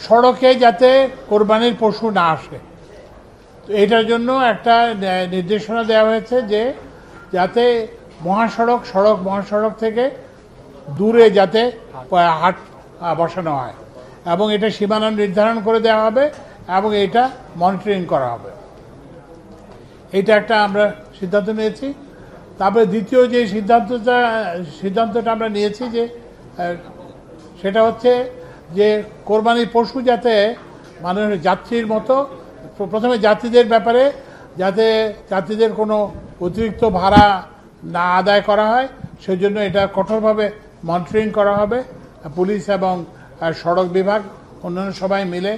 সড়কে যাতে কোরবানির পশু না আসে, তো এটার জন্য একটা নির্দেশনা দেওয়া হয়েছে যে যাতে মহাসড়ক থেকে দূরে যাতে হাট বসানো হয়, এবং এটা সীমানা নির্ধারণ করে দেওয়া হবে এবং এটা মনিটরিং করা হবে। এটা একটা আমরা সিদ্ধান্ত নিয়েছি। তারপরে দ্বিতীয় যে সিদ্ধান্তটা আমরা নিয়েছি যে সেটা হচ্ছে যে কোরবানির পশু যাতে মানুষের যাত্রীর মতো, প্রথমে যাত্রীদের ব্যাপারে যাতে যাত্রীদের কোনো অতিরিক্ত ভাড়া না আদায় করা হয় সেজন্য এটা কঠোরভাবে মনিটরিং করা হবে। পুলিশ এবং সড়ক বিভাগ অন্যান্য সবাই মিলে,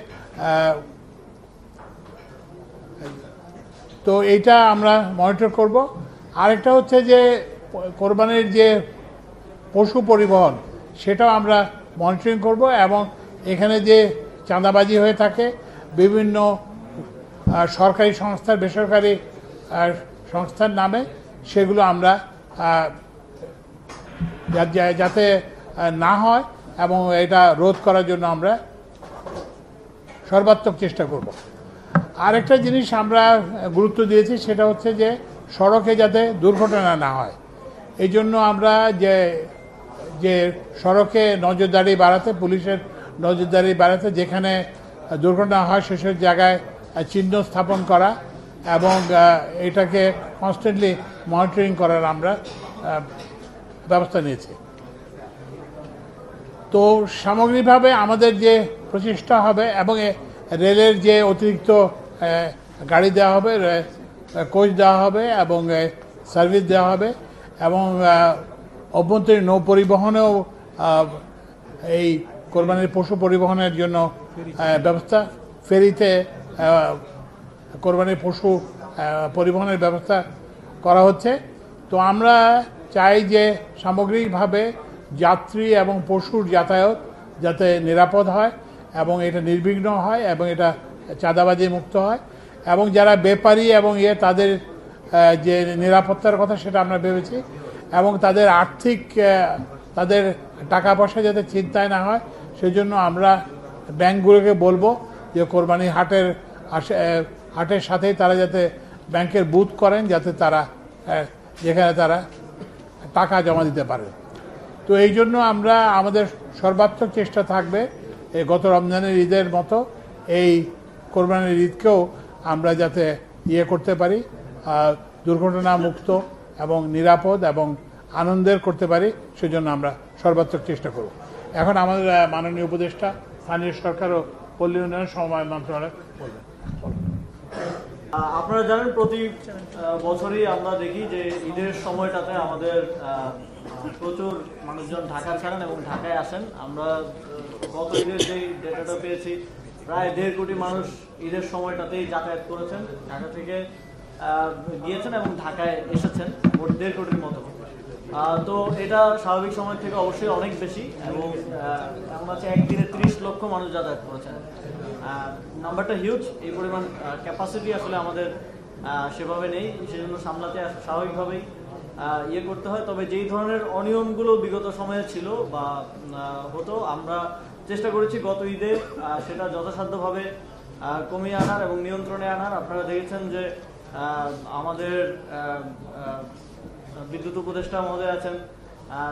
তো এইটা আমরা মনিটর করব। আরেকটা হচ্ছে যে কোরবানির যে পশু পরিবহন সেটাও আমরা মনিটরিং করব, এবং এখানে যে চাঁদাবাজি হয়ে থাকে বিভিন্ন সরকারি সংস্থার বেসরকারি সংস্থার নামে, সেগুলো আমরা যাতে না হয় এবং এটা রোধ করার জন্য আমরা সর্বাত্মক চেষ্টা করব। আরেকটা জিনিস আমরা গুরুত্ব দিয়েছি সেটা হচ্ছে যে সড়কে যাতে দুর্ঘটনা না হয়, এই জন্য আমরা যে সড়কে নজরদারি বাড়াতে, পুলিশের নজরদারি বাড়াতে, যেখানে দুর্ঘটনা হয় সেসব জায়গায় চিহ্ন স্থাপন করা এবং এটাকে কনস্ট্যান্টলি মনিটরিং করার আমরা ব্যবস্থা নিয়েছি। তো সামগ্রিকভাবে আমাদের যে প্রচেষ্টা হবে, এবং রেলের যে অতিরিক্ত গাড়ি দেওয়া হবে, কোচ দেওয়া হবে এবং সার্ভিস দেওয়া হবে, এবং অভ্যন্তরীণ নৌ পরিবহনেও এই কোরবানির পশু পরিবহনের জন্য ব্যবস্থা, ফেরিতে কোরবানির পশু পরিবহনের ব্যবস্থা করা হচ্ছে। তো আমরা চাই যে সামগ্রিকভাবে যাত্রী এবং পশুর যাতায়াত যাতে নিরাপদ হয় এবং এটা নির্বিঘ্ন হয় এবং এটা চাঁদাবাজি মুক্ত হয়, এবং যারা ব্যাপারী এবং তাদের যে নিরাপত্তার কথা সেটা আমরা ভেবেছি, এবং তাদের তাদের টাকা পয়সা যাতে চিন্তায় না হয় সেজন্য আমরা ব্যাংকগুলোকে বলবো যে কোরবানি হাটের সাথেই তারা যাতে ব্যাংকের বুথ করেন, যাতে তারা যেখানে তারা টাকা জমা দিতে পারে। তো এই জন্য আমরা আমাদের সর্বাত্মক চেষ্টা থাকবে গত রমজানের ঈদের মতো এই কোরবানির ঈদকেও আমরা যাতে করতে পারি, দুর্ঘটনা মুক্ত এবং নিরাপদ এবং আনন্দের করতে পারি, সেজন্য আমরা সর্বাত্মক চেষ্টা করব। এখন আমাদের মাননীয় উপদেষ্টা স্থানীয় সরকার ও পল্লী উন্নয়ন সমবায় মন্ত্রণালয় বলবেন। আপনারা জানেন প্রতি বছরই আমরা দেখি যে ঈদের সময়টাতে আমাদের প্রচুর মানুষজন ঢাকা ছাড়েন এবং ঢাকায় আসেন। আমরা গত ঈদের যে ডেটাটা পেয়েছি প্রায় 1.5 কোটি মানুষ ঈদের সময়টাতেই যাতায়াত করেছেন, ঢাকা থেকে গিয়েছেন এবং ঢাকায় এসেছেন, মোট 1.5 কোটির মতো। তো এটা স্বাভাবিক সময় থেকে অবশ্যই অনেক বেশি, এবং এমন আছে একদিনে 30 লক্ষ মানুষ যাতায়াত করেছেন। নাম্বারটা হিউজ, এই পরিমাণ ক্যাপাসিটি আসলে আমাদের সেভাবে নেই, সেজন্য সামলাতে স্বাভাবিকভাবেই করতে হয়। তবে যেই ধরনের অনিয়মগুলো বিগত সময়ে ছিল বা হতো, আমরা চেষ্টা করেছি গত ঈদে সেটা যথাসাধ্যভাবে কমিয়ে আনার এবং নিয়ন্ত্রণে আনার। আপনারা দেখেছেন যে আমাদের বিদ্যুৎ উপদেষ্টা মহোদয় আছেন,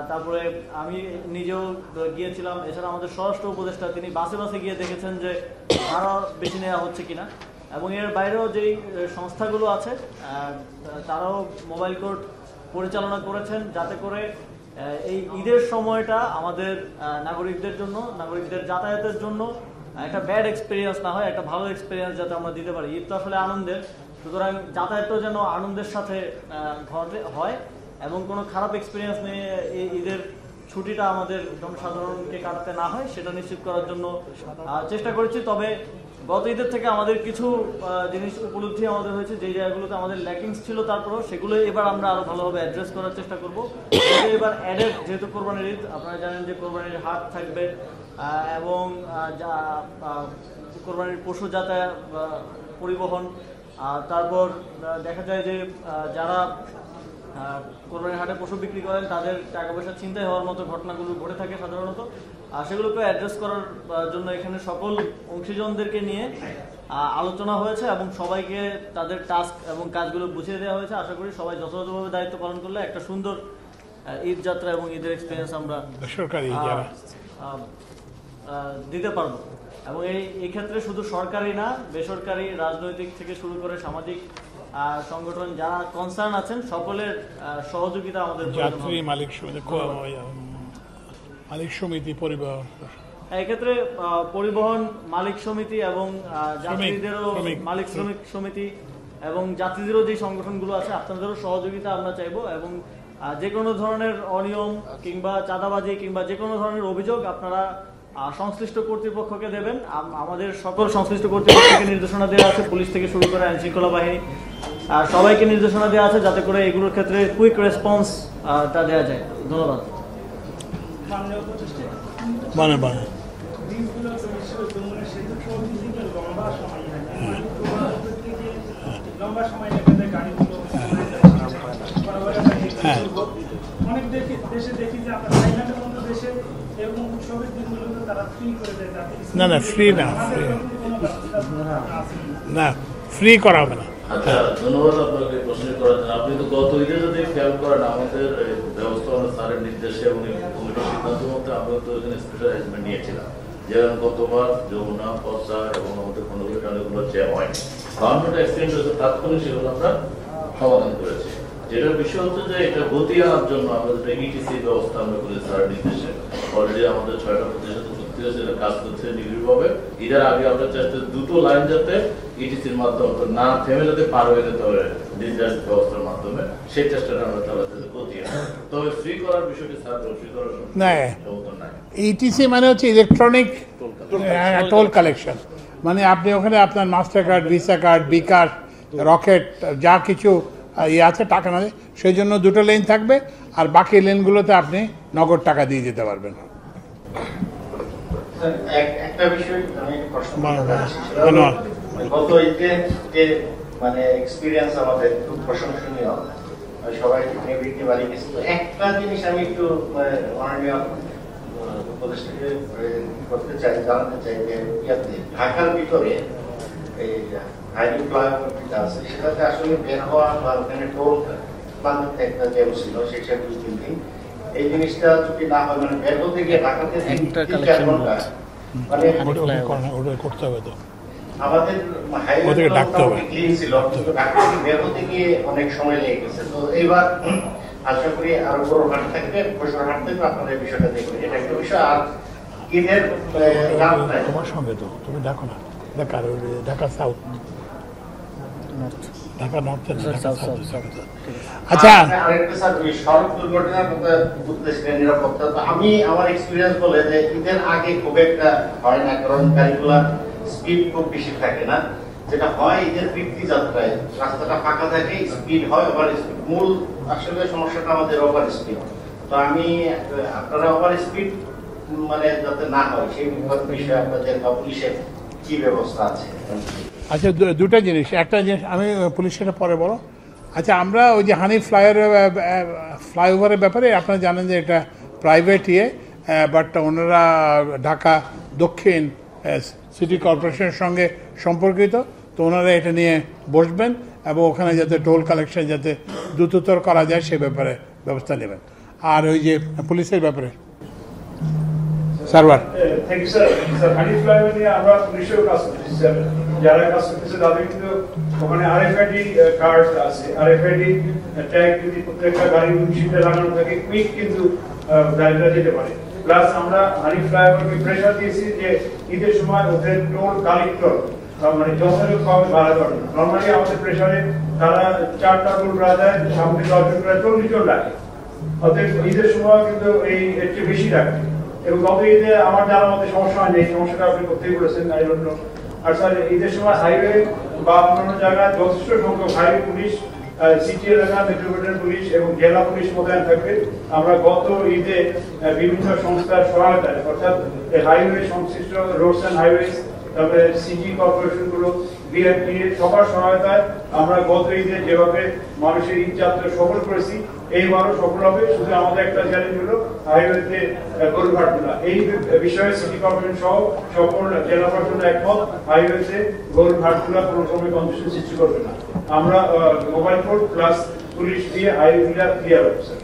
তারপরে আমি নিজেও গিয়েছিলাম, এছাড়া আমাদের স্বরাষ্ট্র উপদেষ্টা তিনি বাসে বাসে গিয়ে দেখেছেন যে ভাড়া বেশি নেওয়া হচ্ছে কিনা, এবং এর বাইরেও যেই সংস্থাগুলো আছে তারাও মোবাইল কোর্ট পরিচালনা করেছেন, যাতে করে এই ঈদের সময়টা আমাদের নাগরিকদের যাতায়াতের জন্য একটা ব্যাড এক্সপিরিয়েন্স না হয়, একটা ভালো এক্সপিরিয়েন্স যাতে আমরা দিতে পারি। ঈদ তো আসলে আনন্দের, সুতরাং যাতায়াতটাও যেন আনন্দের সাথে হয় এবং কোনো খারাপ এক্সপিরিয়েন্স নিয়ে এই ঈদের ছুটিটা আমাদের জনসাধারণকে কাটাতে না হয়, সেটা নিশ্চিত করার জন্য চেষ্টা করেছি। তবে গত ঈদের থেকে আমাদের কিছু জিনিস উপলব্ধি আমাদের হয়েছে, যে জায়গাগুলোতে আমাদের ল্যাকিংস ছিল, তারপরেও সেগুলো এবার আমরা আরো ভালোভাবে অ্যাড্রেস করার চেষ্টা করব। এবার অ্যাডেড, যেহেতু কোরবানির ঈদ, আপনারা জানেন যে কোরবানির হাট থাকবে এবং কোরবানির পশু যাতায়াত পরিবহন, তারপর দেখা যায় যে যারা কোরবানির হাটে পশু বিক্রি করেন তাদের টাকা পয়সা ছিনতাই হওয়ার মতো ঘটনাগুলো ঘটে থাকে সাধারণত। আর সেগুলোকে অ্যাড্রেস করার জন্য এখানে সকল অংশীজনদেরকে নিয়ে আলোচনা হয়েছে এবং সবাইকে তাদের টাস্ক এবং কাজগুলো বুঝিয়ে দেওয়া হয়েছে। আশা করি সবাই যথাযথভাবে দায়িত্ব পালন করলে একটা সুন্দর ঈদ যাত্রা এবং ঈদের এক্সপিরিয়েন্স আমরা দিতে পারবো। এবং এই ক্ষেত্রে শুধু সরকারি না, বেসরকারি, রাজনৈতিক থেকে শুরু করে সামাজিক সংগঠন যারা কনসার্ন আছেন সকলের সহযোগিতা আমাদের যাত্রী মালিক সমিতি পরিবহন এক্ষেত্রে পরিবহন মালিক সমিতি এবং যাত্রীদেরও মালিক শ্রমিক সমিতি এবং যাত্রীদেরও যে সংগঠনগুলো আছে আপনাদেরও সহযোগিতা আমরা চাইবো। এবং যে কোনো ধরনের অনিয়ম কিংবা চাঁদাবাজি কিংবা যে কোনো ধরনের অভিযোগ আপনারা সংশ্লিষ্ট কর্তৃপক্ষকে দেবেন। আমাদের সকল সংশ্লিষ্ট কর্তৃপক্ষকে নির্দেশনা দেওয়া আছে, পুলিশ থেকে শুরু করে আইন শৃঙ্খলা বাহিনী সবাইকে নির্দেশনা দেওয়া আছে যাতে করে এগুলোর ক্ষেত্রে কুইক রেসপন্স টা দেওয়া যায়। ধন্যবাদ। অনেক দেশে দেখি যে আমরা থাইল্যান্ডের মতো দেশে এবং উৎসবের দিনগুলোতে তারা ফ্রি করে দেয়। না ফ্রি না ফ্রি করা হবে না। আচ্ছা, ধন্যবাদ আপনাকে প্রশ্ন করার জন্য। আপনি তো গত ঈদে যদি খেয়াল করেন আমাদের ব্যবস্থাপনা স্যারের নির্দেশে এবং কমিটির সিদ্ধান্ত মধ্যে আমরা তো এখানে স্পেশাল অ্যারেঞ্জমেন্ট নিয়েছিলাম। যেমন গতবার যমুনা, পদ্মা এবং আমাদের খন্ডগুলো টানেগুলো যে হয় গভর্নমেন্ট অ্যাক্সিডেন্ট হয়েছে তাৎক্ষণিক সেগুলো আমরা সমাধান করেছি। যেটার বিষয় হচ্ছে যে এটা গতি আনার জন্য আমরা যেটা ইটিসি ব্যবস্থা আমরা করেছি স্যারের নির্দেশে। অলরেডি আমাদের 6টা প্রতিষ্ঠান চুক্তি হয়েছে, এটা কাজ করছে নিবিড়ভাবে। ঈদের আগে আমরা চেষ্টা দুটো লাইন যাতে ইটিসির মাধ্যমে না থেমে যাতে পার হয়ে যেতে হবে ডিজিটাল ব্যবস্থার মাধ্যমে, সেই চেষ্টাটা আমরা চালাতে গতি আনা। তবে ফ্রি করার বিষয়টি স্যার ফ্রি করার সমর্থন নাই। ইটিসি মানে হচ্ছে ইলেকট্রনিক টোল কালেকশন। মানে আপনি ওখানে আপনার মাস্টার কার্ড, ভিসা কার্ড, বিকাশ, রকেট যা কিছু আছে টাকা না, সেই জন্য দুটো লেন থাকবে আর বাকি লেনগুলোতে আপনি নগদ টাকা দিয়ে যেতে পারবেন। একটা বিষয় আমি গত ঈদে যে মানে এক্সপিরিয়েন্স আমাদের খুব প্রশংসনীয়, সবাই নেভিটি বাড়ি গেছে। একটা জিনিস আমি একটু মাননীয় উপদেষ্টাকে করতে চাই, জানাতে চাই যে ঢাকার ভিতরে এই হাইড্রো ফ্লাইওভার যেটা আছে সেটাতে আসলে বের হওয়া বা ওখানে টোল বাঁধতে একটা জ্যাম ছিল, সেটা 2-3 দিন। এই জিনিসটা যদি না হয় মানে বের হতে গিয়ে ঢাকাতে 3-4 ঘন্টা মানে করতে হবে তো আমাদের হাইওয়ে ক্লিন ছিল, কিন্তু ঢাকা থেকে বের হতে গিয়ে অনেক সময় লেগে গেছে। তো এইবার আশা করি আরো বড় হাট থাকবে, বছর হাট থাকবে, আপনাদের বিষয়টা দেখবেন। এটা একটা বিষয়। আর ঈদের তোমার সঙ্গে তো তুমি দেখো না ঢাকা সাউথ, ঢাকা নর্থ, আচ্ছা আরেকটা স্যার ওই সড়ক দুর্ঘটনার কথা বলতেছিলেন, নিরাপত্তা। তো আমি আমার এক্সপিরিয়েন্স বলে যে ঈদের আগে খুব একটা হয় না, কারণ গাড়িগুলার স্পিড খুব বেশি থাকে না। যেটা হয় ঈদের ফিরতি যাত্রায় রাস্তাটা ফাঁকা থাকে, স্পিড হয়, ওভার স্পিড। মূল আসলে সমস্যাটা আমাদের ওভার স্পিড। তো আমি আপনারা ওভার স্পিড মানে যাতে না হয় সেই বিষয়ে আপনাদের বা পুলিশের কি ব্যবস্থা আছে? আচ্ছা, দুটা জিনিস। একটা জিনিস আমি পুলিশের পরে বলো। আচ্ছা, আমরা ওই যে হানি ফ্লাইওভারের ব্যাপারে আপনারা জানেন যে এটা প্রাইভেট বাট ওনারা ঢাকা দক্ষিণ সিটি কর্পোরেশনের সঙ্গে সম্পর্কিত। তো ওনারা এটা নিয়ে বসবেন এবং ওখানে যাতে টোল কালেকশন যাতে দ্রুততর করা যায় সে ব্যাপারে ব্যবস্থা নেবেন। আর ওই যে পুলিশের ব্যাপারে সার্ভার থ্যাংক ইউ স্যার। হানি ফ্লাইওভার নিয়ে আমরা পুলিশেও কাজ করতেছি স্যার। যারা কাজ করতেছে তাদের কিন্তু ওখানে আরএফআইডি কার্ড আছে, আরএফআইডি ট্যাগ যদি প্রত্যেকটা গাড়ির উইন্ডশিল্ডে লাগানো থাকে কুইক কিন্তু গাড়িটা যেতে পারে। প্লাস আমরা হানি ফ্লাইওভারকে প্রেশার দিয়েছি যে ঈদের সময় ওদের টোল কালেক্টর মানে যথাযথভাবে ভাড়া করে। নর্মালি আমাদের প্রেশারে তারা 4টা টোল প্লাজায় সামনে 10 জন প্রায় 40 জন রাখে, অতএব ঈদের সময় কিন্তু এই একটু বেশি রাখে। এবং গত ঈদে আমার জানার মধ্যে সমস্যা হয়নি, এই সমস্যাটা আপনি করতেই বলেছেন, আই ডোন্ট নো। আর স্যার ঈদের সময় হাইওয়ে বা অন্যান্য জায়গায় যথেষ্ট সংখ্যক হাইওয়ে পুলিশ, সিটি এলাকা মেট্রোপলিটন পুলিশ এবং জেলা পুলিশ মোতায়েন থাকবে। আমরা গত ঈদে বিভিন্ন সংস্থার সহায়তায় অর্থাৎ হাইওয়ে সংশ্লিষ্ট রোডস অ্যান্ড হাইওয়েজ, তারপরে সিটি কর্পোরেশনগুলো বিএনপি সবার সহায়তায় আমরা গত ঈদে যেভাবে মানুষের ঈদ যাত্রা সফল করেছি এইবারও সফল হবে। শুধু আমাদের একটা চ্যালেঞ্জ হলো হাইওয়েতে গরুঘাট তোলা। এই বিষয়ে সিটি কর্পোরেশন সহ সকল জেলা প্রশাসন একমত, হাইওয়েতে গরুঘাট তোলা কোনো সময় কন্ডিশন সৃষ্টি করবে না। আমরা মোবাইল ফোন প্লাস পুলিশ দিয়ে হাইওয়ে ক্লিয়ার হবে স্যার।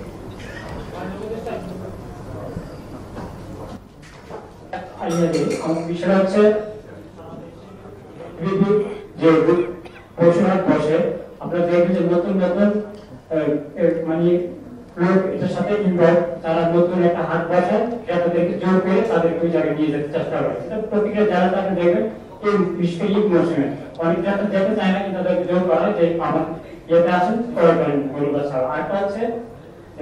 বিষয় হচ্ছে যে পশুহাট বসে আপনারা দেখবেন যে নতুন নতুন মানে লোক এটার সাথে ইনভলভ, তারা নতুন একটা হাট বসায় যাদেরকে জোর করে তাদেরকে ওই জায়গায় নিয়ে যেতে চেষ্টা করে। এটা প্রত্যেকের যারা তাকে দেখবেন এই বিশেষ করে ঈদ মৌসুমে অনেক যারা যেতে চায় না, কিন্তু তাদেরকে জোর করা যে আমার ইয়েতে আসেন করে করেন গরুটা ছাড়া। আরেকটা হচ্ছে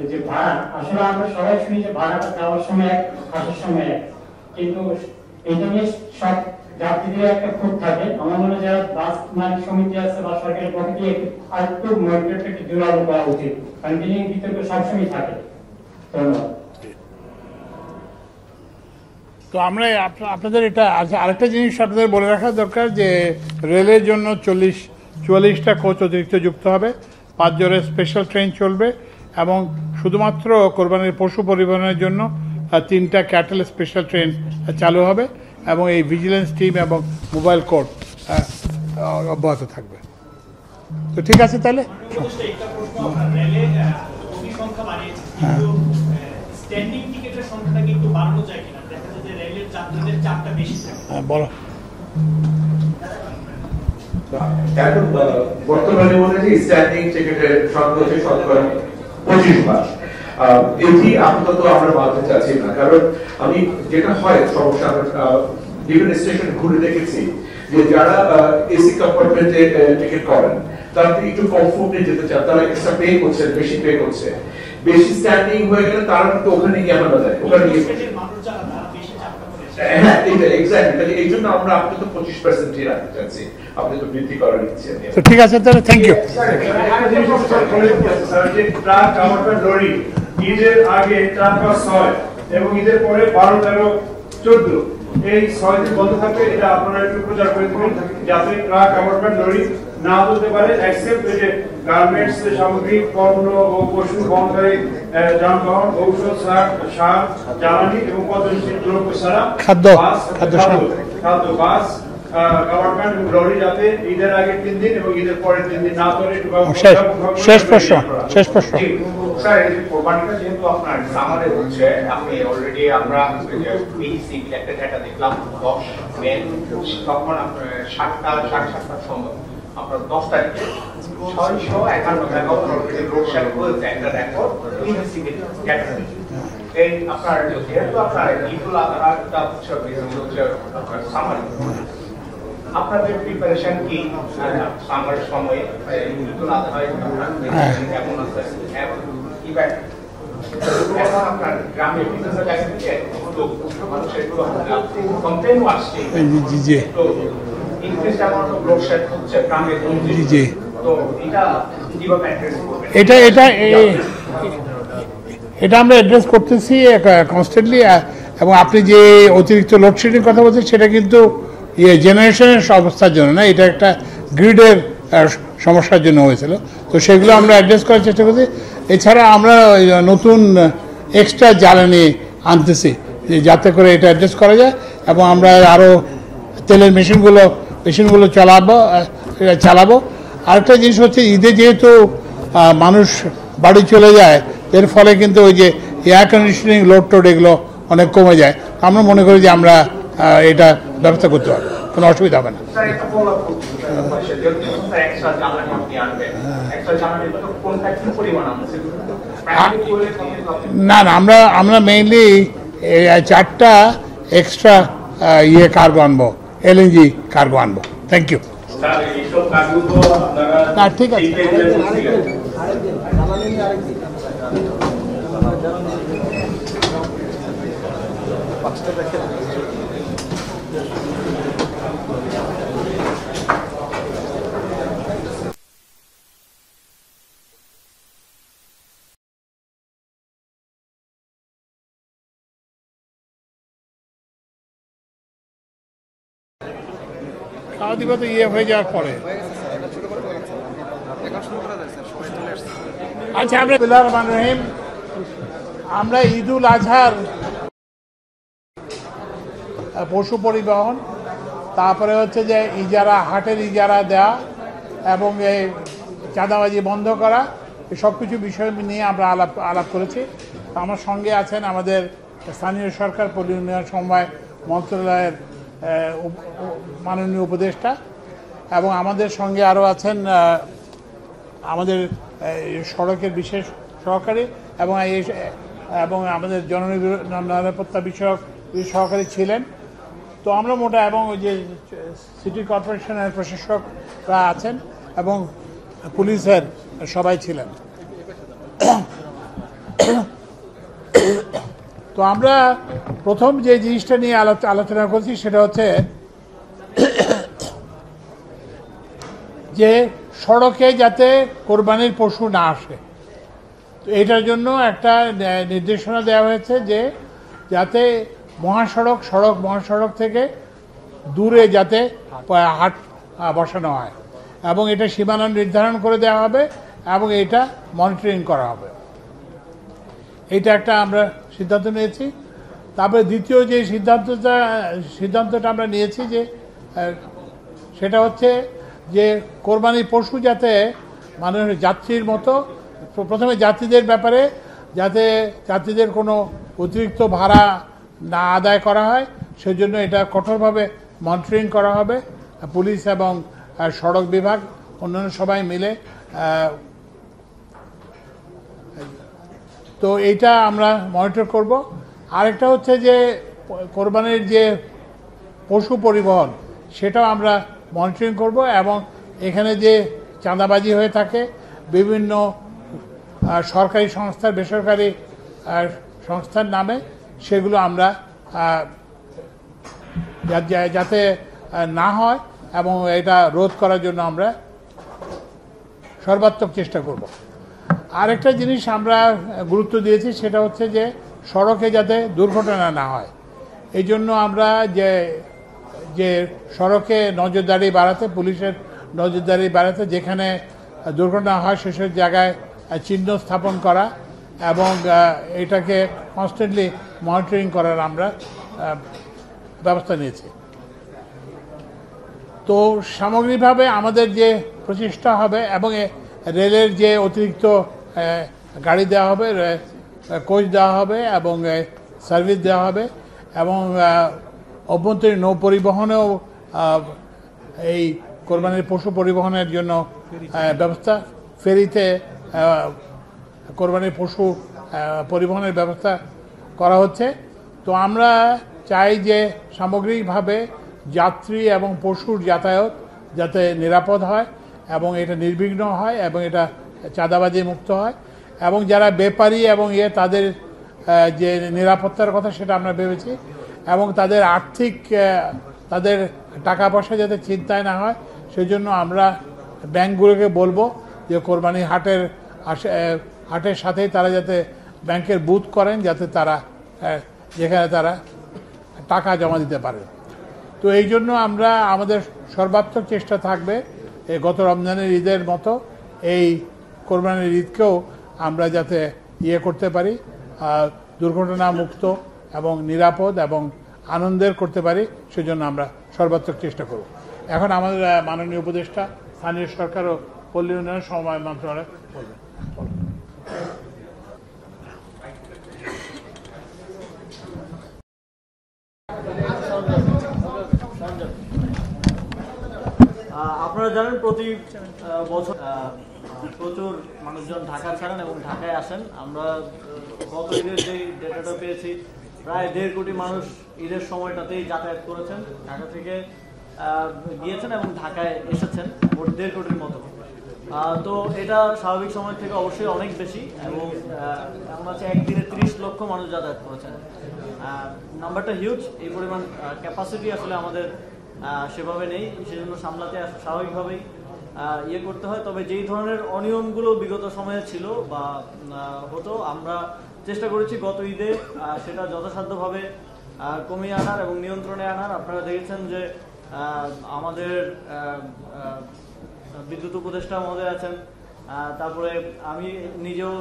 যে ভাড়া, আসলে আমরা সবাই শুনি যে ভাড়াটা যাওয়ার সময় এক আসার সময় এক, কিন্তু এটা নিয়ে সব যাত্রীদের একটা খুব থাকে। আমার মনে হয় যারা বাস মালিক সমিতি আছে বা সরকারি পক্ষে দিয়ে আর একটু মনিটরটা একটু জোরালো করা উচিত, কারণ তিনি বিতর্ক সবসময় থাকে। ধন্যবাদ। তো আমরা আপনাদের এটা আরেকটা জিনিস আপনাদের বলে রাখা দরকার যে রেলের জন্য 44টা কোচ অতিরিক্ত যুক্ত হবে, 5 জনের স্পেশাল ট্রেন চলবে এবং শুধুমাত্র কোরবানির পশু পরিবহনের জন্য 3টা ক্যাটেল স্পেশাল ট্রেন চালু হবে এবং এই ভিজিলেন্স টিম এবং মোবাইল কোর্ট অব্যাহত থাকবে। তো ঠিক আছে তাহলে। বলো। এখন বর্তমানে মনে হয় স্ট্যান্ডিং টিকেটের সংখ্যা হচ্ছে 25 এটি আপাতত আমরা বাড়তে চাচ্ছি না, কারণ আমি যেটা হয় সমস্যা বিভিন্ন স্টেশন ঘুরে দেখেছি যে যারা এসি কম্পার্টমেন্টে টিকিট করেন তারা একটু কমফোর্টে যেতে চান, তারা এক্সট্রা পে করছে, বেশি পে করছে, বেশি স্ট্যান্ডিং হয়ে গেলে তারা কিন্তু ওখানে গিয়ে আনা যায়, ওখানে গিয়ে হ্যাঁ এক্স্যাক্টলি। এই জন্য আমরা আপনি তো 25% রাখতে চাচ্ছি, আপনি তো বৃদ্ধি করার ইচ্ছে। ঠিক আছে তাহলে, থ্যাংক ইউ। ট্রাক আমার লরি ঈদের আগে 4-5-6 এবং ঈদের পরে 12-13-14 এই 6 দিন বন্ধ থাকবে। এটা আপনারা একটু প্রচার করে দেবেন যাতে ট্রাক অ্যাপার্টমেন্ট লরি না চলতে পারে, এক্সেপ্ট যে গার্মেন্টস সামগ্রী, পণ্য ও পশু বহনকারী যানবাহন, ঔষধ, সার, জ্বালানি এবং পদ্ধতিশীল দ্রব্য ছাড়া খাদ্য বাস গভর্নমেন্ট এবং লরি যাতে ঈদের আগে 3 দিন এবং ঈদের পরে 3 দিন না চলে। শেষ প্রশ্ন স্যার, এই যে কোরবানিটা যেহেতু আপনার সামারে হচ্ছে, আপনি অলরেডি আমরা বিসি একটা ডেটা দেখলাম 10 মে, তখন আপনার 7টার সময় আপনার 10 তারিখে 651 মেগাওয়াট অলরেডি রোডশেড হয়েছে, একটা রেকর্ড বিসি ক্যাটাগরি। এই আপনার যেহেতু আপনার ঈদুল আজহাটা হচ্ছে আপনার সামারে, আপনাদের প্রিপারেশন কি সামার সময়ে ঈদুল আজহায় কেমন আছে? এখন আপনার গ্রামের বিভিন্ন জায়গা থেকে মানুষের কমপ্লেন আসছে, তো ইনক্রিজ অ্যামাউন্ট অফ লোডশেড হচ্ছে গ্রামের, তো এটা কিভাবে অ্যাড্রেস করবেন? এটা আমরা অ্যাড্রেস করতেছি কনস্ট্যান্টলি। এবং আপনি যে অতিরিক্ত লোডশেডিং কথা বলছেন সেটা কিন্তু জেনারেশনের অবস্থার জন্য না, এটা একটা গ্রিডের সমস্যার জন্য হয়েছিল। তো সেগুলো আমরা অ্যাড্রেস করার চেষ্টা করছি। এছাড়া আমরা নতুন এক্সট্রা জ্বালানি আনতেছি যাতে করে এটা অ্যাড্রেস করা যায়, এবং আমরা আরও তেলের মেশিনগুলো চালাবো। আরেকটা জিনিস হচ্ছে ঈদে যেহেতু মানুষ বাড়ি চলে যায়, এর ফলে কিন্তু ওই যে এয়ার কন্ডিশনিং লোড এগুলো অনেক কমে যায়। আমরা মনে করি যে আমরা এটা ব্যবস্থা করতে পারবো, কোনো অসুবিধা হবে না। না আমরা মেইনলি 4টা এক্সট্রা কার্গো আনবো, এলএনজি কার্গো আনবো। Thank you. না ঠিক আছে। খাওয়া দিবে তো ইয়ে হয়ে যাওয়ার পরে। আচ্ছা, আমরা বিসমিল্লাহির রহমানির রহিম, আমরা ঈদুল আজহার পশু পরিবহন, তারপরে হচ্ছে যে ইজারা, হাটের ইজারা দেওয়া এবং এই চাঁদাবাজি বন্ধ করা, এই সব কিছু বিষয় নিয়ে আমরা আলাপ করেছি। আমার সঙ্গে আছেন আমাদের স্থানীয় সরকার পল্লী উন্নয়ন সমবায় মন্ত্রণালয়ের মাননীয় উপদেষ্টা, এবং আমাদের সঙ্গে আরও আছেন আমাদের সড়কের বিশেষ সহকারী এবং আমাদের জননিরাপত্তা বিষয়ক সহকারী ছিলেন। তো আমরা মোটা, এবং ওই যে সিটি কর্পোরেশনের প্রশাসকরা আছেন এবং পুলিশের সবাই ছিলেন। তো আমরা প্রথম যে জিনিসটা নিয়ে আলোচনা করছি সেটা হচ্ছে যে সড়কে যাতে কোরবানির পশু না আসে। তো এটার জন্য একটা নির্দেশনা দেওয়া হয়েছে যে যাতে মহাসড়ক থেকে দূরে যাতে হাট বসানো হয়, এবং এটা সীমানা নির্ধারণ করে দেওয়া হবে এবং এটা মনিটরিং করা হবে। এটা একটা আমরা সিদ্ধান্ত নিয়েছি। তারপরে দ্বিতীয় যে সিদ্ধান্তটা আমরা নিয়েছি যে সেটা হচ্ছে যে কোরবানির পশু যাতে মানুষের যাত্রীর মতো, প্রথমে যাত্রীদের ব্যাপারে যাতে যাত্রীদের কোনো অতিরিক্ত ভাড়া না আদায় করা হয়, সেজন্য এটা কঠোরভাবে মনিটরিং করা হবে। পুলিশ এবং সড়ক বিভাগ অন্যান্য সবাই মিলে, তো এইটা আমরা মনিটর করব। আরেকটা হচ্ছে যে কোরবানির যে পশু পরিবহন, সেটাও আমরা মনিটরিং করব, এবং এখানে যে চাঁদাবাজি হয়ে থাকে বিভিন্ন সরকারি সংস্থার, বেসরকারি সংস্থার নামে, সেগুলো আমরা যাতে না হয় এবং এটা রোধ করার জন্য আমরা সর্বাত্মক চেষ্টা করব। আরেকটা জিনিস আমরা গুরুত্ব দিয়েছি, সেটা হচ্ছে যে সড়কে যাতে দুর্ঘটনা না হয়। এই জন্য আমরা যে সড়কে নজরদারি বাড়াতে, পুলিশের নজরদারি বাড়াতে, যেখানে দুর্ঘটনা হয় সেসব জায়গায় চিহ্ন স্থাপন করা এবং এটাকে কনস্ট্যান্টলি মনিটরিং করার আমরা ব্যবস্থা নিয়েছি। তো সামগ্রিকভাবে আমাদের যে প্রচেষ্টা হবে, এবং রেলের যে অতিরিক্ত গাড়ি দেওয়া হবে, কোচ দেওয়া হবে এবং সার্ভিস দেওয়া হবে, এবং অভ্যন্তরীণ নৌ পরিবহনেও এই কোরবানির পশু পরিবহনের জন্য ব্যবস্থা, ফেরিতে কোরবানির পশু পরিবহনের ব্যবস্থা করা হচ্ছে। তো আমরা চাই যে সামগ্রিকভাবে যাত্রী এবং পশুর যাতায়াত যাতে নিরাপদ হয় এবং এটা নির্বিঘ্ন হয় এবং এটা চাঁদাবাজি মুক্ত হয়, এবং যারা বেপারি এবং তাদের যে নিরাপত্তার কথা সেটা আমরা ভেবেছি, এবং তাদের তাদের টাকা পয়সা যাতে চিন্তায় না হয়, সেজন্য আমরা ব্যাংকগুলোকে বলবো যে কোরবানি হাটের সাথেই তারা যাতে ব্যাংকের বুথ করেন, যাতে তারা যেখানে তারা টাকা জমা দিতে পারে। তো এই জন্য আমরা আমাদের সর্বাত্মক চেষ্টা থাকবে গত রমজানের ঈদের মতো এই কোরবানির ঈদকেও আমরা যাতে করতে পারি, দুর্ঘটনা মুক্ত এবং নিরাপদ এবং আনন্দের করতে পারি, সেজন্য আমরা সর্বাত্মক চেষ্টা করব। এখন আমাদের মাননীয় উপদেষ্টা স্থানীয় সরকার ও পল্লী উন্নয়ন সমবায় মন্ত্রণালয় বলবেন। আপনারা জানেন প্রতি বছর প্রচুর মানুষজন ঢাকা ছাড়েন এবং ঢাকায় আসেন। আমরা গত ঈদের যে ডেটাটা পেয়েছি, প্রায় 1.5 কোটি মানুষ ঈদের সময়টাতেই যাতায়াত করেছেন, ঢাকা থেকে গিয়েছেন এবং ঢাকায় এসেছেন, মোট 1.5 কোটির মতো। তো এটা স্বাভাবিক সময় থেকে অবশ্যই অনেক বেশি, এবং এমন আছে একদিনে 30 লক্ষ মানুষ যাতায়াত করেছেন। নাম্বারটা হিউজ। এই পরিমাণ ক্যাপাসিটি আসলে আমাদের সেভাবে নেই, সেজন্য সামলাতে স্বাভাবিকভাবেই করতে হয়। তবে যেই ধরনের অনিয়মগুলো বিগত সময়ে ছিল বা হতো, আমরা চেষ্টা করেছি গত ঈদে সেটা যথাসাধ্যভাবে কমিয়ে আনার এবং নিয়ন্ত্রণে আনার। আপনারা দেখেছেন যে আমাদের বিদ্যুৎ উপদেষ্টা মহোদয় আছেন, তারপরে আমি নিজেও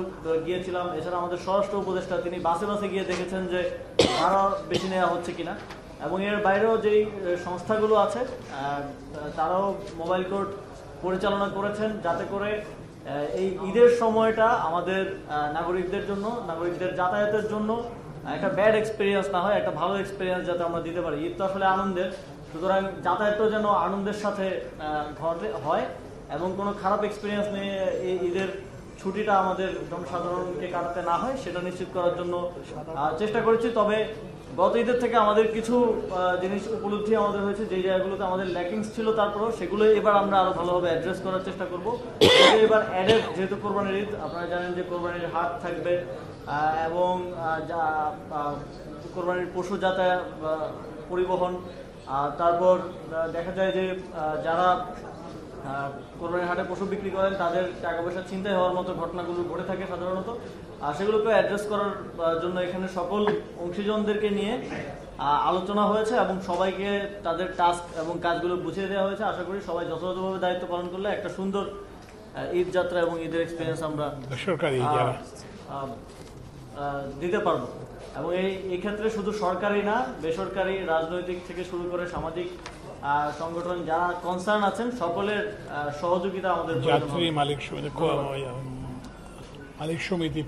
গিয়েছিলাম, এছাড়া আমাদের স্বরাষ্ট্র উপদেষ্টা তিনি বাসে বাসে গিয়ে দেখেছেন যে ভাড়া বেশি নেওয়া হচ্ছে কিনা, এবং এর বাইরেও যেই সংস্থাগুলো আছে তারাও মোবাইল কোর্ট পরিচালনা করেছেন যাতে করে এই ঈদের সময়টা আমাদের নাগরিকদের জন্য, নাগরিকদের যাতায়াতের জন্য একটা ব্যাড এক্সপিরিয়েন্স না হয়, একটা ভালো এক্সপিরিয়েন্স যাতে আমরা দিতে পারি। ঈদ তো আসলে আনন্দের, সুতরাং যাতায়াতও যেন আনন্দের সাথে ঘটে হয় এবং কোনো খারাপ এক্সপিরিয়েন্স নিয়ে এই ঈদের ছুটিটা আমাদের জনসাধারণকে কাটাতে না হয় সেটা নিশ্চিত করার জন্য চেষ্টা করেছি। তবে গত ঈদের থেকে আমাদের কিছু জিনিস উপলব্ধি আমাদের হয়েছে, যেই জায়গাগুলোতে আমাদের ল্যাকিংস ছিল তারপরেও সেগুলো এবার আমরা আরো ভালোভাবে অ্যাড্রেস করার চেষ্টা করব। এবার অ্যাডেড, যেহেতু কোরবানির ঈদ, আপনারা জানেন যে কোরবানির হাট থাকবে এবং কোরবানির পশু যাতায়াত, পরিবহন, তারপর দেখা যায় যে যারা কোরবানির হাটে পশু বিক্রি করেন তাদের টাকা পয়সা ছিনতাই হওয়ার মতো ঘটনাগুলো ঘটে থাকে সাধারণত, আর সেগুলোকে অ্যাড্রেস করার জন্য এখানে সকল অংশীজনদেরকে নিয়ে আলোচনা হয়েছে এবং সবাইকে তাদের টাস্ক এবং কাজগুলো বুঝিয়ে দেওয়া হয়েছে। আশা করি সবাই যথাযথভাবে দায়িত্ব পালন করলে একটা সুন্দর ঈদ যাত্রা এবং ঈদের এক্সপিরিয়েন্স আমরা দিতে পারবো। এবং এই ক্ষেত্রে শুধু সরকারি না, বেসরকারি, রাজনৈতিক থেকে শুরু করে সামাজিক সংগঠন যারা কনসার্ন আছেন সকলের সহযোগিতা আমাদের যাত্রী মালিক সমিতি,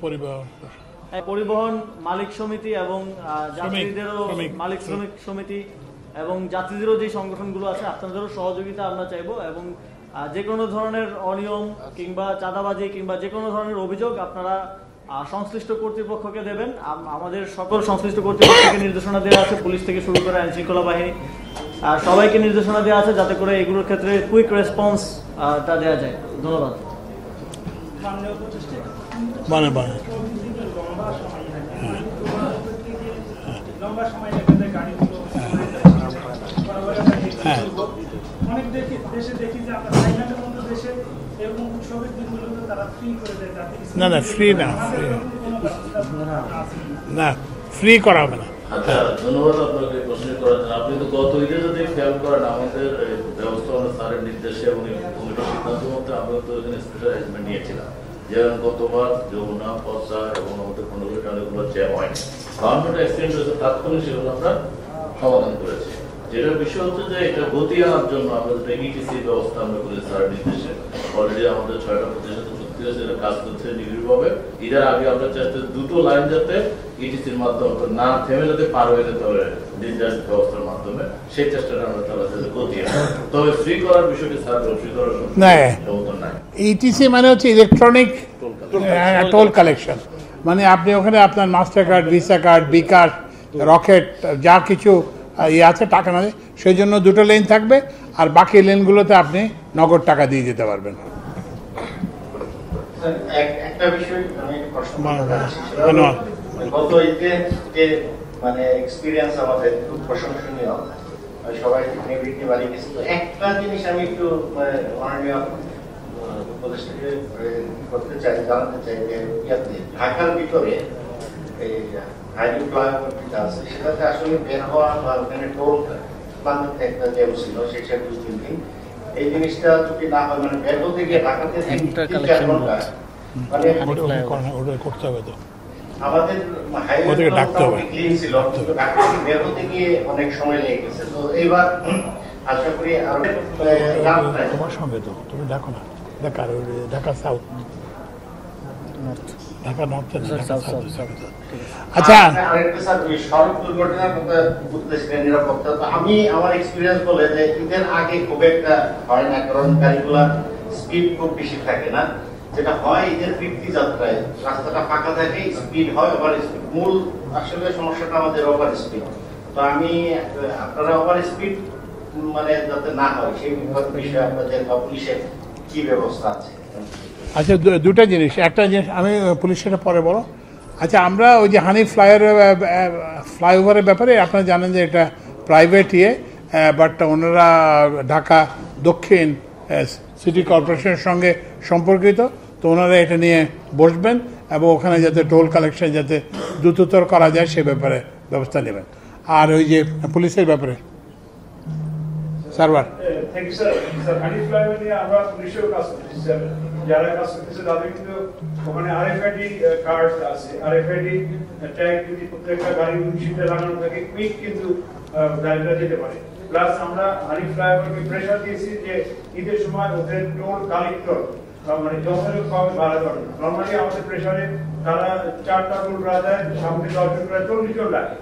পরিবহন মালিক সমিতি এবং যাত্রীদেরও মালিক শ্রমিক সমিতি এবং যাত্রীদেরও যে সংগঠনগুলো আছে আপনাদেরও সহযোগিতা আমরা চাইবো। এবং যে কোনো ধরনের অনিয়ম কিংবা চাঁদাবাজি কিংবা যে কোনো ধরনের অভিযোগ আপনারা সংশ্লিষ্ট কর্তৃপক্ষকে দেবেন। আমাদের সকল সংশ্লিষ্ট কর্তৃপক্ষকে নির্দেশনা দেওয়া আছে, পুলিশ থেকে শুরু করে আইন শৃঙ্খলা বাহিনী, সবাইকে নির্দেশনা দেওয়া আছে যাতে করে এগুলোর ক্ষেত্রে কুইক রেসপন্সটা দেওয়া যায়। ধন্যবাদ। অনেক দেশে দেখি যে আমরা থাইল্যান্ডের মতো দেশে এরকম উৎসবের দিনগুলোতে তারা ফ্রি করে দেয়। না ফ্রি না, না ফ্রি করা হবে না। আচ্ছা, ধন্যবাদ আপনাকে প্রশ্ন করার জন্য। আপনি তো গত ঈদে যদি খেয়াল করেন আমাদের ব্যবস্থাপনা স্যারের নির্দেশে এবং কমিটির সিদ্ধান্ত মধ্যে আমরা তো এখানে স্পেশাল অ্যারেঞ্জমেন্ট নিয়েছিলাম, যেমন গতবার যমুনা, পদ্মা এবং আমাদের খন্ডগুলিতে অনেকগুলো জ্যাম হয়নি, গভর্নমেন্ট অ্যাক্সিডেন্ট হয়েছে তাৎক্ষণিক, সেগুলো আমরা সমাধান করেছি। যেটা বিষয় হচ্ছে যে এটা গতি আনার জন্য আমরা যেটা ইটিসি ব্যবস্থা আমরা করি স্যারের নির্দেশে, অলরেডি আমাদের 6টা প্রতিষ্ঠান চুক্তি হয়েছে, এটা কাজ করছে নিবিড়ভাবে। ঈদের আগে আমরা চাইতে দুটো লাইন যাতে ইটিসির মাধ্যমে না থেমে যাতে পার হয়ে যেতে পারে ডিজিটাল ব্যবস্থার মাধ্যমে, সেই চেষ্টাটা আমরা চালাচ্ছি গতি আনা। তবে ফ্রি করার বিষয়টি স্যার ফ্রি করার সমর্থন নাই। ইটিসি মানে হচ্ছে ইলেকট্রনিক টোল কালেকশন, মানে আপনি ওখানে আপনার মাস্টার কার্ড, ভিসা কার্ড, বিকাশ, রকেট যা কিছু আছে টাকা না, সেই জন্য দুটো লেন থাকবে, আর বাকি লেনগুলোতে আপনি নগদ টাকা দিয়ে যেতে পারবেন। একটা বিষয় আমি গত ঈদে যে মানে এক্সপিরিয়েন্স আমাদের খুব প্রশংসনীয়, সবাই নিবৃত্তি বাড়ি গেছে। তো একটা জিনিস আমি একটু মাননীয় উপদেষ্টাকে করতে চাই, জানাতে চাই যে ঢাকার ভিতরে এই হাইড্রো ফ্লাইওভার যেটা আছে সেটাতে আসলে বের হওয়া বা ওখানে টোল বান্ধব একটা জ্যাম ছিল সেটা 2-3 দিন। এই জিনিসটা যদি না হয়, মানে বের হতে গিয়ে ঢাকাতে 3-4 ঘন্টা মানে করতে হবে, তো আমাদের হাইওয়ে ক্লিন ছিল, কিন্তু ঢাকা থেকে বের হতে গিয়ে অনেক সময় লেগে গেছে। তো এইবার আশা করি আরো তোমার সঙ্গে তো তুমি দেখো না, ঢাকা সাউথ, ঢাকা নর্থ, আচ্ছা আরেকটা স্যার ওই সড়ক দুর্ঘটনার কথা বলতেছিলেন, নিরাপত্তা। তো আমি আমার এক্সপিরিয়েন্স বলে যে ঈদের আগে খুব একটা হয় না, কারণ গাড়িগুলার স্পিড খুব বেশি থাকে না। যেটা হয় ঈদের ফিরতি যাত্রায় রাস্তাটা ফাঁকা থাকে, স্পিড হয়, ওভার স্পিড। মূল আসলে সমস্যাটা আমাদের ওভার স্পিড। তো আমি আপনারা ওভার স্পিড মানে যাতে না হয় সেই বিষয়ে আপনাদের বা পুলিশের কি ব্যবস্থা আছে? আচ্ছা, দুটা জিনিস, একটা জিনিস আমি পুলিশের পরে বলো। আচ্ছা, আমরা ওই যে হানি ফ্লাইওভারের ব্যাপারে আপনারা জানেন যে এটা প্রাইভেট বাট ওনারা ঢাকা দক্ষিণ সিটি কর্পোরেশনের সঙ্গে সম্পর্কিত, তো ওনারা এটা নিয়ে বসবেন এবং ওখানে যাতে টোল কালেকশন যাতে দ্রুততর করা যায় সে ব্যাপারে ব্যবস্থা নেবেন। আর ওই যে পুলিশের ব্যাপারে সার্ভার। Thank you sir. Sir Hanif flyover নিয়ে আমরা পুলিশেও কাজ করতেছি স্যার, যারা কাজ করতেছে তাদের কিন্তু ওখানে আরএফআইডি কার্ড আছে, আরএফআইডি ট্যাগ যদি প্রত্যেকটা গাড়ির উইন্ডশিল্ডে লাগানো থাকে কুইক কিন্তু গাড়িটা যেতে পারে। প্লাস আমরা হানিফ ফ্লাইওভারকে প্রেশার দিয়েছি যে ঈদের সময় ওদের টোল কালেক্টর মানে যথাযথভাবে ভাড়া করে। নর্মালি আমাদের প্রেশারে তারা 4টা টোল প্লাজায় সামনে 10 জন প্রায় 40 জন লাগে,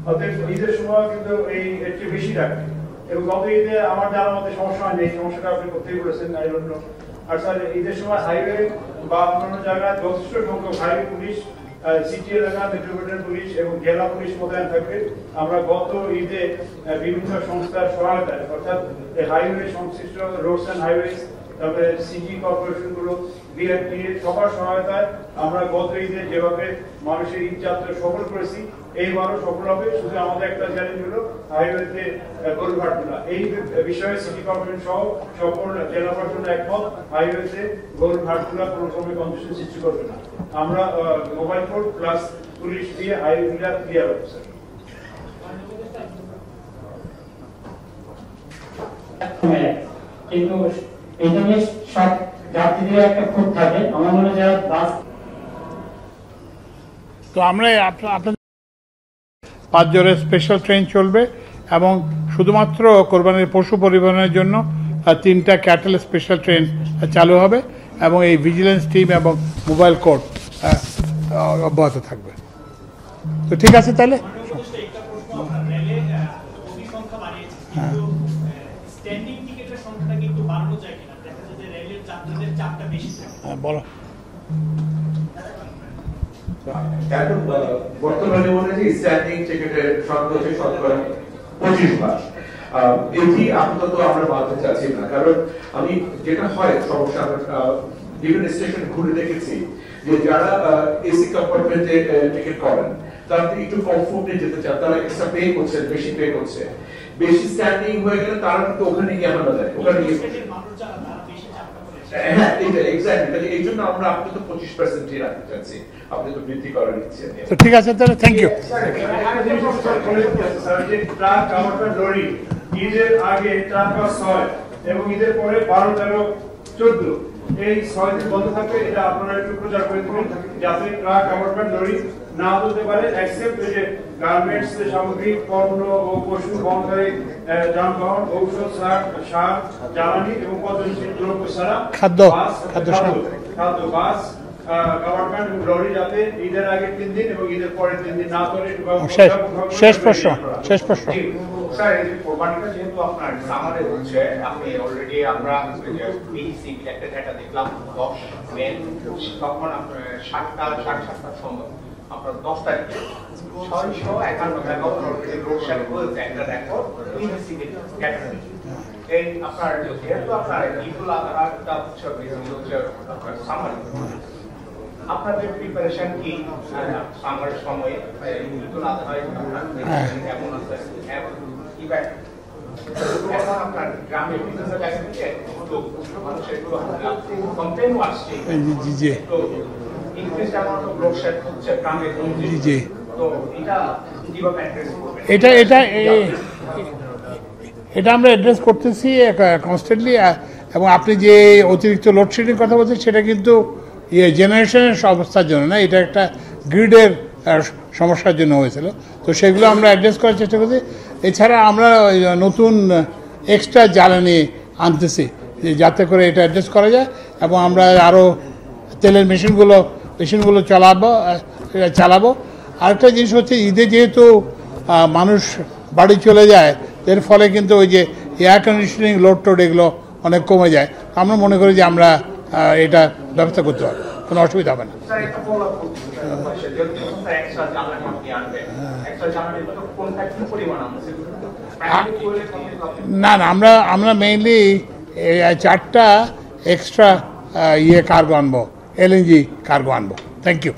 অতএব ঈদের সময় কিন্তু এই একটু বেশি লাগে। এবং গত ঈদে আমার জানা মতে সমস্যা হয়নি, এই সমস্যাটা আপনি করতেই বলেছেন, আই ডোন্ট নো। আর স্যার ঈদের সময় হাইওয়ে বা অন্যান্য জায়গায় যথেষ্ট সংখ্যক হাইওয়ে পুলিশ, সিটি এলাকা মেট্রোপলিটন পুলিশ এবং জেলা পুলিশ মোতায়েন থাকবে। আমরা গত ঈদে বিভিন্ন সংস্থার সহায়তায় অর্থাৎ হাইওয়ে সংশ্লিষ্ট রোডস অ্যান্ড হাইওয়েজ, তারপরে সিটি কর্পোরেশন গুলো, বিআরটি সবার সহায়তায় আমরা গত ঈদে যেভাবে মানুষের ঈদ যাত্রা সফল করেছি এইবারও সফল হবে। শুধু আমাদের একটা চ্যালেঞ্জ হলো হাইওয়েতে গরু ঘাট তোলা। এই বিষয়ে সিটি কর্পোরেশন সহ সকল জেলা প্রশাসন একমত, হাইওয়েতে গরু ঘাট তোলা কোনো সময় কন্ডিশন সৃষ্টি করবে না। আমরা মোবাইল ফোন প্লাস পুলিশ দিয়ে হাইওয়েগুলা ক্লিয়ার হবে স্যার। কিন্তু এই জন্য সব যাত্রীদের একটা খুব থাকে, আমার মনে হয় যারা বাস। তো আমরা আপনাদের 5 জনের স্পেশাল ট্রেন চলবে এবং শুধুমাত্র কোরবানির পশু পরিবহনের জন্য 3টা ক্যাটেল স্পেশাল ট্রেন চালু হবে এবং এই ভিজিলেন্স টিম এবং মোবাইল কোর্ট অব্যাহত থাকবে। তো ঠিক আছে তাহলে। বলো। এখন বর্তমানে মনে হয় স্ট্যান্ডিং টিকেটের সংখ্যা হচ্ছে 25%। এটি আপাতত আমরা বাড়তে চাচ্ছি না, কারণ আমি যেটা হয় সমস্যা বিভিন্ন স্টেশন ঘুরে দেখেছি যে যারা এসি কম্পার্টমেন্টে টিকিট করেন তারা একটু কমফোর্টে যেতে চান, তারা এক্সট্রা পে করছে, বেশি পে করছে, বেশি স্ট্যান্ডিং হয়ে গেলে তারা কিন্তু ওখানে গিয়ে আমরা যায় ওখানে গিয়ে। হ্যাঁ এটা এক্স্যাক্টলি, এই জন্য আমরা আপনি তো 25% রাখতে চাচ্ছি, আপনি তো বৃদ্ধি করার ইচ্ছে। তো ঠিক আছে তাহলে, থ্যাংক ইউ। ট্রাক আমার লরি ঈদের আগে ট্রাক 6 এবং ঈদের পরে 12, 13, 14 এই 6 দিন বন্ধ থাকবে। এটা আপনারা একটু প্রচার করে দেবেন যাতে ট্রাক আমার লরি না হতে পারে, এক্সেপ্ট যে গার্মেন্টস সামগ্রী, পণ্য ও পশু বহনকারী যানবাহন, ঔষধ, সার, জ্বালানি এবং পর্যটন দ্রব্য ছাড়া খাদ্য বাস, গভর্নমেন্ট লরি যাতে ঈদের আগে 3 দিন এবং ঈদের পরে 3 দিন না করে। শেষ প্রশ্ন। স্যার এই যে কোরবানিটা যেহেতু আপনার সামারে হচ্ছে, আপনি অলরেডি আমরা বিসি একটা ডেটা দেখলাম 10 মে, তখন আপনার 7টার সময় আপনার 10 তারিখে 651 মেগাওয়াট অলরেডি লোড শেড হয়েছে একটা রেকর্ড বিসি ক্যাটাগরি। এই আপনার যেহেতু আপনার ঈদুল আজহাটা হচ্ছে আপনার সামারে, আপনাদের প্রিপারেশন কি সামারের সময়ে ঈদুল আজহায় কেমন আছে? এখন আপনার গ্রামের বিভিন্ন জায়গা থেকে মানুষের কমপ্লেন আসছে, তো increase amount of load shed হচ্ছে গ্রামের, তো এটা কিভাবে অ্যাড্রেস করবেন? এটা আমরা অ্যাড্রেস করতেছি কনস্ট্যান্টলি। এবং আপনি যে অতিরিক্ত লোডশেডিং কথা বলছেন সেটা কিন্তু জেনারেশনের অবস্থার জন্য না, এটা একটা গ্রিডের সমস্যার জন্য হয়েছিল। তো সেগুলো আমরা অ্যাড্রেস করার চেষ্টা করছি। এছাড়া আমরা নতুন এক্সট্রা জ্বালানি আনতেছি যাতে করে এটা অ্যাড্রেস করা যায়, এবং আমরা আরও তেলের মেশিনগুলো চালাবো। আরেকটা জিনিস হচ্ছে ঈদে যেহেতু মানুষ বাড়ি চলে যায়, এর ফলে কিন্তু ওই যে এয়ার কন্ডিশনিং লোড এগুলো অনেক কমে যায়। আমরা মনে করি যে আমরা এটা ব্যবস্থা করতে পারবো, কোনো অসুবিধা হবে না। না আমরা মেইনলি 4টা এক্সট্রা কার্গো আনবো, LNG কার্গো আনবো। Thank you.